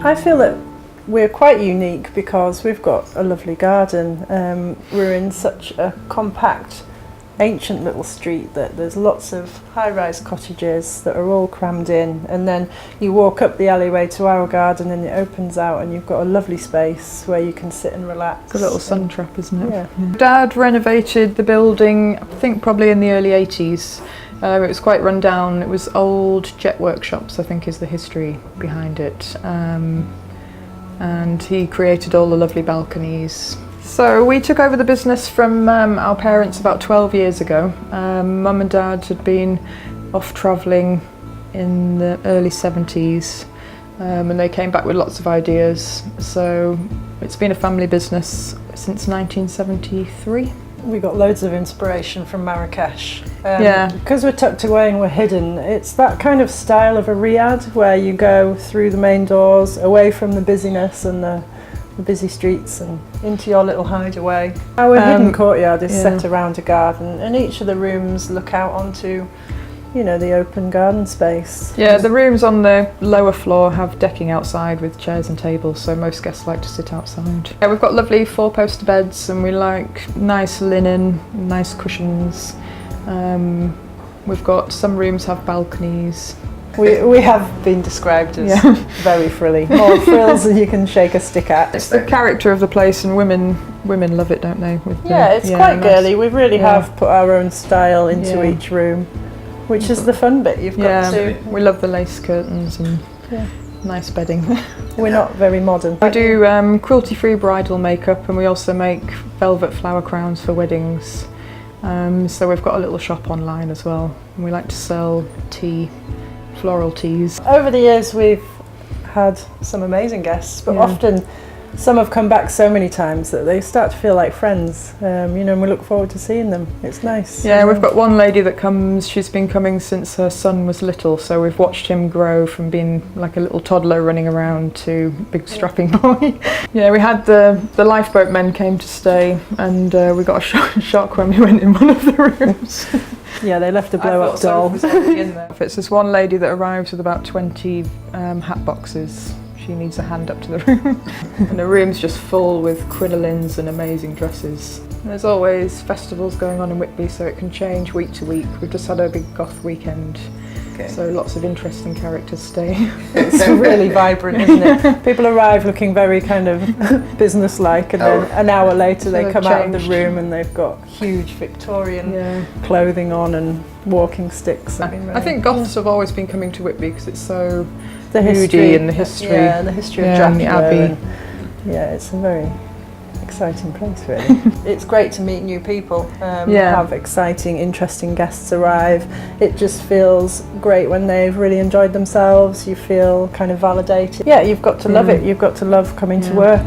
I feel that we're quite unique because we've got a lovely garden. We're in such a compact, ancient little street that there's lots of high-rise cottages that are all crammed in, and then you walk up the alleyway to our garden and it opens out and you've got a lovely space where you can sit and relax. It's a little sun trap, isn't it? Yeah. Dad renovated the building, I think probably in the early 80s. It was quite run down. It was old jet workshops, I think is the history behind it. And he created all the lovely balconies. So we took over the business from our parents about 12 years ago. Mum and Dad had been off travelling in the early 70s, and they came back with lots of ideas. So it's been a family business since 1973. We got loads of inspiration from Marrakech. Yeah. Because we're tucked away and we're hidden, it's that kind of style of a riad where you go through the main doors, away from the busyness and the busy streets and into your little hideaway. Our hidden courtyard is set around a garden, and each of the rooms look out onto, you know, the open garden space. Yeah, the rooms on the lower floor have decking outside with chairs and tables, so most guests like to sit outside. Yeah, we've got lovely four-poster beds, and we like nice linen, nice cushions. We've got some rooms have balconies. We have been described as very frilly. More frills than you can shake a stick at. It's the character of the place, and women love it, don't they? It's quite girly. We really have put our own style into each room, which is the fun bit. You've got to. We love the lace curtains and nice bedding. We're not very modern. We do cruelty-free bridal makeup, and we also make velvet flower crowns for weddings. So we've got a little shop online as well, and we like to sell floral teas. Over the years we've had some amazing guests, but often some have come back so many times that they start to feel like friends, and we look forward to seeing them. It's nice. Yeah, we've got one lady that comes, she's been coming since her son was little, so we've watched him grow from being like a little toddler running around to big strapping boy. Yeah, we had the lifeboat men came to stay, and we got a shock when we went in one of the rooms. Yeah, they left a blow-up doll. It's this one lady that arrives with about 20 hat boxes. She needs a hand up to the room. And the room's just full with crinolines and amazing dresses. There's always festivals going on in Whitby, so it can change week to week. We've just had a big goth weekend, so lots of interesting characters stay. It's really vibrant, isn't it? People arrive looking very kind of business-like, and then an hour later they come out of the room and they've got huge Victorian clothing on and walking sticks. I think goths have always been coming to Whitby because it's so the history and the history. Yeah, and the history of Dracula. And the Abbey. It's a very exciting place, really. It's great to meet new people, have exciting, interesting guests arrive. It just feels great when they've really enjoyed themselves. You feel kind of validated. Yeah, you've got to love it. You've got to love coming to work.